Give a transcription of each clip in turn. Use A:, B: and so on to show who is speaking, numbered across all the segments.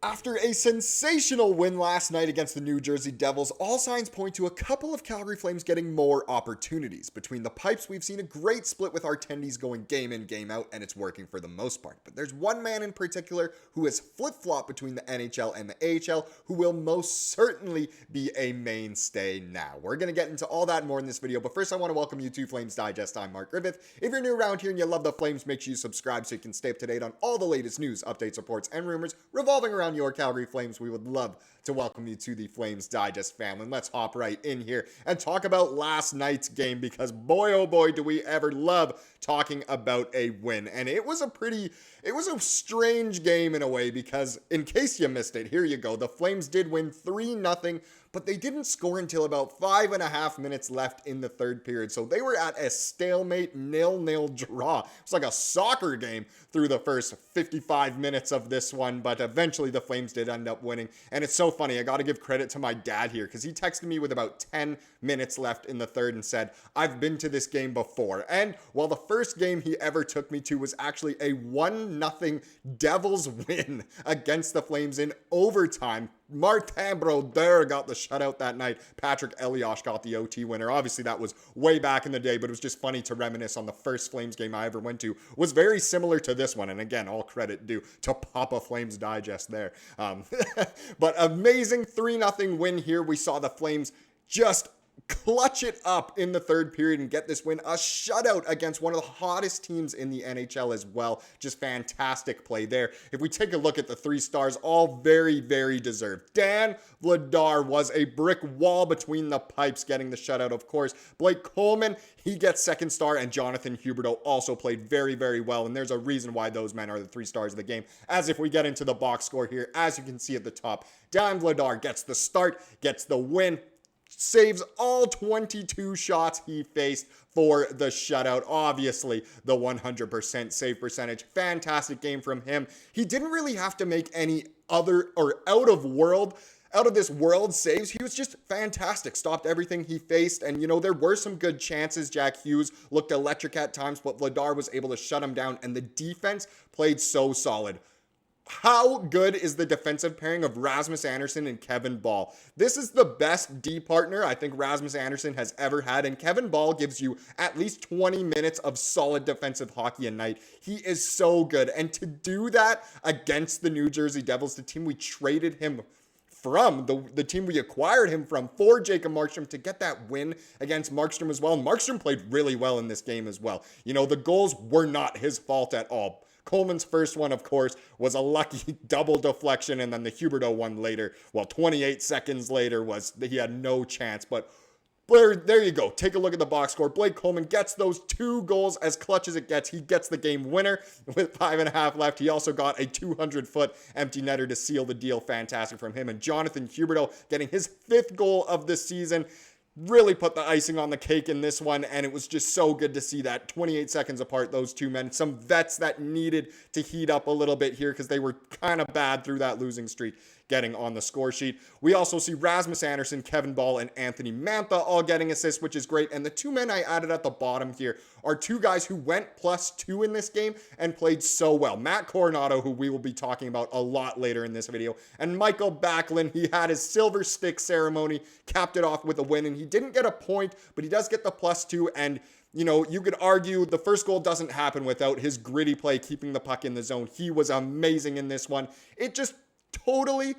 A: After a sensational win last night against the New Jersey Devils, all signs point to a couple of Calgary Flames getting more opportunities. Between the pipes, we've seen a great split with our tendies going game in, game out, and it's working for the most part. But there's one man in particular who has flip-flopped between the NHL and the AHL who will most certainly be a mainstay now. We're going to get into all that and more in this video, but first I want to welcome you to Flames Digest. I'm Mark Griffith. If you're new around here and you love the Flames, make sure you subscribe so you can stay up to date on all the latest news, updates, reports, and rumors revolving around your Calgary Flames. We would love to welcome you to the Flames Digest family. And let's hop right in here and talk about last night's game, because boy, oh boy, do we ever love talking about a win. And it was a strange game in a way, because in case you missed it, here you go. The Flames did win 3-0, but they didn't score until about 5.5 minutes left in the third period. So they were at a stalemate 0-0 draw. It was like a soccer game through the first 55 minutes of this one, but eventually the Flames did end up winning. And it's so funny. I got to give credit to my dad here, because he texted me with about 10 minutes left in the third and said, "I've been to this game before." And while the first game he ever took me to was actually a 1-0 Devils win against the Flames in overtime, Martin Brodeur got the shutout that night. Patrick Elias got the OT winner. Obviously, that was way back in the day, but it was just funny to reminisce on the first Flames game I ever went to. Was very similar to this one, and again, all credit due to Papa Flames Digest there. But amazing 3-0 win here. We saw the Flames just clutch it up in the third period and get this win. A shutout against one of the hottest teams in the NHL as well. Just fantastic play there. If we take a look at the 3 stars, all very, very deserved. Dan Vladar was a brick wall between the pipes getting the shutout, of course. Blake Coleman, he gets 2nd star, and Jonathan Huberdeau also played very, very well, and there's a reason why those men are the 3 stars of the game. As if we get into the box score here, as you can see at the top, Dan Vladar gets the start, gets the win, saves all 22 shots he faced for the shutout. Obviously, the 100% save percentage. Fantastic game from him. He didn't really have to make any other or out of this world saves. He was just fantastic. Stopped everything he faced. And, there were some good chances. Jack Hughes looked electric at times, but Vladar was able to shut him down, and the defense played so solid. How good is the defensive pairing of Rasmus Andersson and Kevin Bahl? This is the best D partner I think Rasmus Andersson has ever had, and Kevin Bahl gives you at least 20 minutes of solid defensive hockey a night. He is so good, and to do that against the New Jersey Devils, the team we traded him from, the team we acquired him from, for Jacob Markstrom, to get that win against Markstrom as well. And Markstrom played really well in this game as well. The goals were not his fault at all. Coleman's first one, of course, was a lucky double deflection, and then the Huberdeau one later, 28 seconds later, he had no chance. But there you go. Take a look at the box score. Blake Coleman gets those 2 goals as clutch as it gets. He gets the game winner with 5.5 left. He also got a 200-foot empty netter to seal the deal. Fantastic from him. And Jonathan Huberdeau getting his 5th goal of the season. Really put the icing on the cake in this one, and it was just so good to see that 28 seconds apart, those 2 men. Some vets that needed to heat up a little bit here, because they were kind of bad through that losing streak, getting on the score sheet. We also see Rasmus Andersson, Kevin Bahl, and Anthony Mantha all getting assists, which is great. And the 2 men I added at the bottom here are 2 guys who went +2 in this game and played so well. Matt Coronato, who we will be talking about a lot later in this video, and Michael Backlund. He had his silver stick ceremony, capped it off with a win, and he didn't get a point, but he does get the +2. And you could argue the first goal doesn't happen without his gritty play, keeping the puck in the zone. He was amazing in this one. It just totally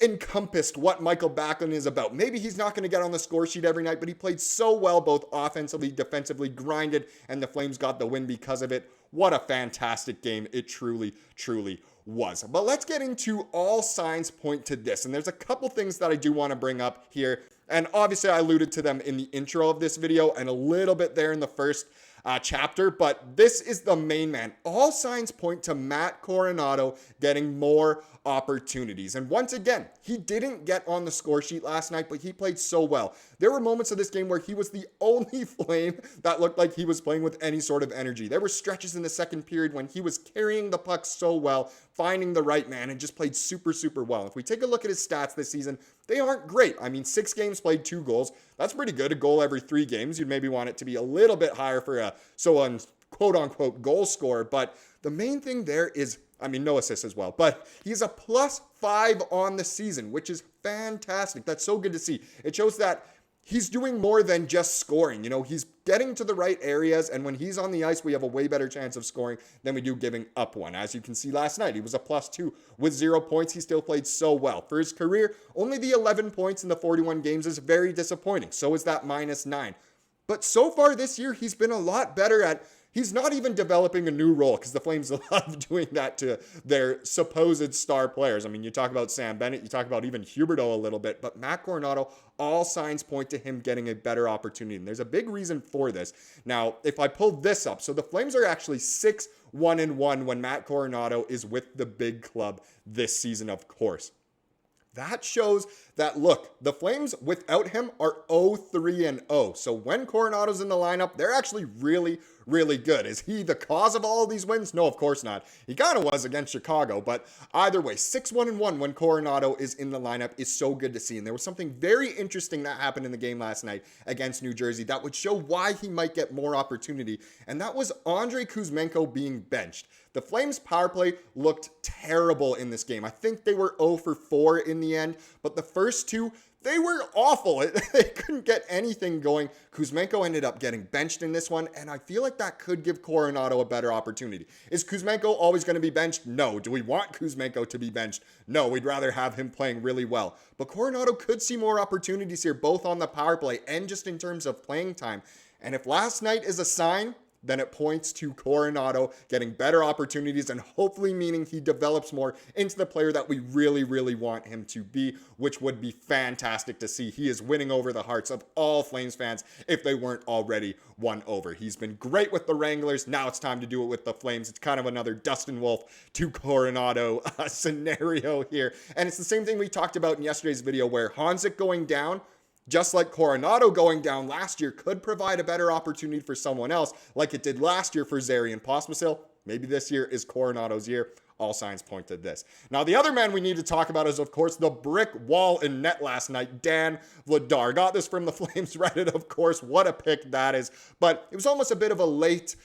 A: encompassed what Michael Backlund is about. Maybe he's not going to get on the score sheet every night, but he played so well, both offensively, defensively, grinded, and the Flames got the win because of it. What a fantastic game it truly, truly was. But let's get into all signs point to this. And there's a couple things that I do want to bring up here. And obviously I alluded to them in the intro of this video and a little bit there in the first chapter, but this is the main man. All signs point to Matt Coronato getting more opportunities. And once again, he didn't get on the score sheet last night, but he played so well. There were moments of this game where he was the only Flame that looked like he was playing with any sort of energy. There were stretches in the second period when he was carrying the puck so well, finding the right man, and just played super, super well. If we take a look at his stats this season, they aren't great. I mean, 6 games played, 2 goals. That's pretty good. A goal every 3 games. You'd maybe want it to be a little bit higher for a quote-unquote goal scorer. But the main thing there is no assists as well, but he's a +5 on the season, which is fantastic. That's so good to see. It shows that he's doing more than just scoring. He's getting to the right areas, and when he's on the ice, we have a way better chance of scoring than we do giving up one. As you can see last night, he was a +2 with 0 points. He still played so well. For his career, only the 11 points in the 41 games is very disappointing. So is that -9. But so far this year, he's been a lot better at... He's not even developing a new role, because the Flames love doing that to their supposed star players. You talk about Sam Bennett, you talk about even Huberdeau a little bit, but Matt Coronato, all signs point to him getting a better opportunity. And there's a big reason for this. Now, if I pull this up, so the Flames are actually 6-1-1 when Matt Coronato is with the big club this season, of course. That shows that, look, the Flames without him are 0-3-0. So when Coronato's in the lineup, they're actually really, really good. Is he the cause of all of these wins? No, of course not. He kind of was against Chicago, but either way, 6-1-1 when Coronato is in the lineup is so good to see. And there was something very interesting that happened in the game last night against New Jersey that would show why he might get more opportunity, and that was Andrei Kuzmenko being benched. The Flames power play looked terrible in this game. I think they were 0-for-4 in the end, but the first two, they were awful. They couldn't get anything going. Kuzmenko ended up getting benched in this one, and I feel like that could give Coronato a better opportunity. Is Kuzmenko always going to be benched? No. Do we want Kuzmenko to be benched? No. We'd rather have him playing really well. But Coronato could see more opportunities here, both on the power play and just in terms of playing time. And if last night is a sign, then it points to Coronato getting better opportunities and hopefully meaning he develops more into the player that we really, really want him to be, which would be fantastic to see. He is winning over the hearts of all Flames fans if they weren't already won over. He's been great with the Wranglers. Now it's time to do it with the Flames. It's kind of another Dustin Wolf to Coronato scenario here. And it's the same thing we talked about in yesterday's video where Hanzik going down, just like Coronato going down last year, could provide a better opportunity for someone else like it did last year for Zary and Pospisil. Maybe this year is Coronato's year. All signs point to this. Now, the other man we need to talk about is, of course, the brick wall in net last night, Dan Vladar. Got this from the Flames Reddit, of course. What a pick that is. But it was almost a bit of a late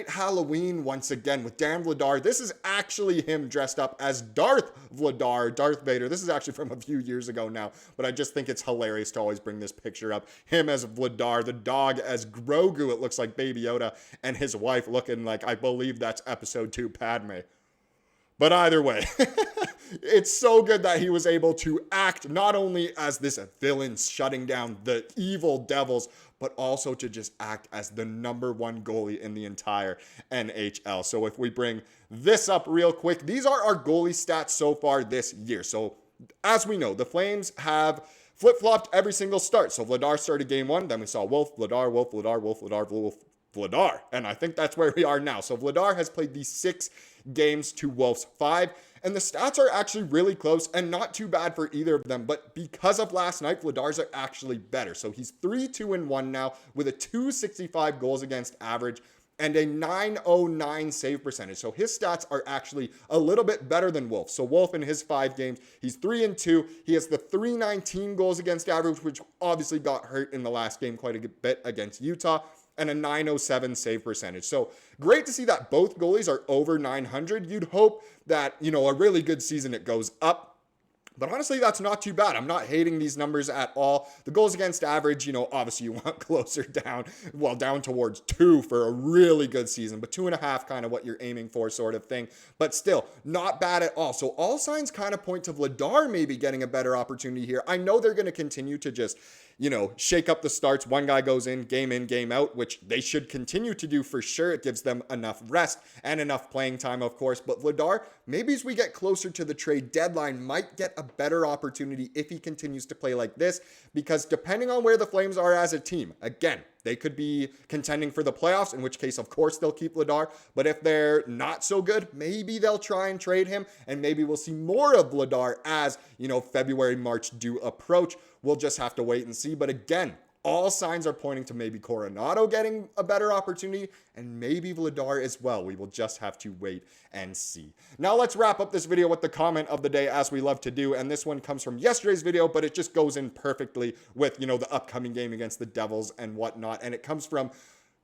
A: Halloween once again with Dan Vladar. This is actually him dressed up as Darth Vladar, Darth Vader. This is actually from a few years ago now, but I just think it's hilarious to always bring this picture up. Him as Vladar, the dog as Grogu, it looks like Baby Yoda, and his wife looking like, I believe that's episode 2 Padme. But either way, it's so good that he was able to act not only as this villain shutting down the evil Devils, but also to just act as the #1 goalie in the entire NHL. So if we bring this up real quick, these are our goalie stats so far this year. So as we know, the Flames have flip-flopped every single start. So Vladar started game 1, then we saw Wolf, Vladar, Wolf, Vladar, Wolf, Vladar, Wolf, Vladar. And I think that's where we are now. So Vladar has played these 6 games to Wolf's 5. And the stats are actually really close and not too bad for either of them. But because of last night, Vladar's are actually better. So he's 3-2-1 now with a .265 goals against average and a .909 save percentage. So his stats are actually a little bit better than Wolf. So Wolf in his 5 games, he's 3-2. He has the .319 goals against average, which obviously got hurt in the last game quite a bit against Utah, and a .907 save percentage. So great to see that both goalies are over 900. You'd hope that, a really good season it goes up. But honestly, that's not too bad. I'm not hating these numbers at all. The goals against average, obviously you want closer down, down towards 2 for a really good season, but 2.5 kind of what you're aiming for sort of thing. But still, not bad at all. So all signs kind of point to Vladar maybe getting a better opportunity here. I know they're going to continue to just, shake up the starts. One guy goes in, game out, which they should continue to do for sure. It gives them enough rest and enough playing time, of course. But Vladar, maybe as we get closer to the trade deadline, might get a better opportunity if he continues to play like this, because depending on where the Flames are as a team, again, they could be contending for the playoffs, in which case, of course, they'll keep Vladar. But if they're not so good, maybe they'll try and trade him, and maybe we'll see more of Vladar as, February, March do approach. We'll just have to wait and see. But again, all signs are pointing to maybe Coronato getting a better opportunity and maybe Vladar as well. We will just have to wait and see. Now let's wrap up this video with the comment of the day, as we love to do. And this one comes from yesterday's video, but it just goes in perfectly with, the upcoming game against the Devils and whatnot. And it comes from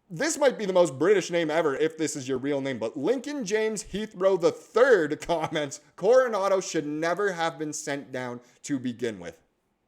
A: This might be the most British name ever if this is your real name, but Lincoln James Heathrow III comments, Coronado should never have been sent down to begin with.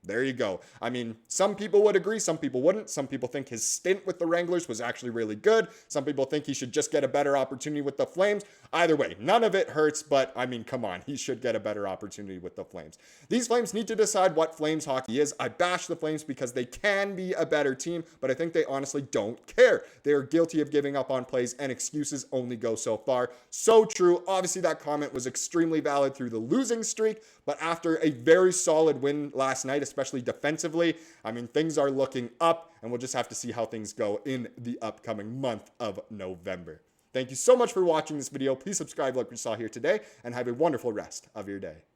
A: There you go. I mean, some people would agree, some people wouldn't. Some people think his stint with the Wranglers was actually really good. Some people think he should just get a better opportunity with the Flames. Either way, none of it hurts, but I mean, come on, he should get a better opportunity with the Flames. These Flames need to decide what Flames hockey is. I bash the Flames because they can be a better team, but I think they honestly don't care. They are guilty of giving up on plays, and excuses only go so far. So true. Obviously, that comment was extremely valid through the losing streak, but after a very solid win last night, especially defensively, I mean, things are looking up, and we'll just have to see how things go in the upcoming month of November. Thank you so much for watching this video. Please subscribe like we saw here today, and have a wonderful rest of your day.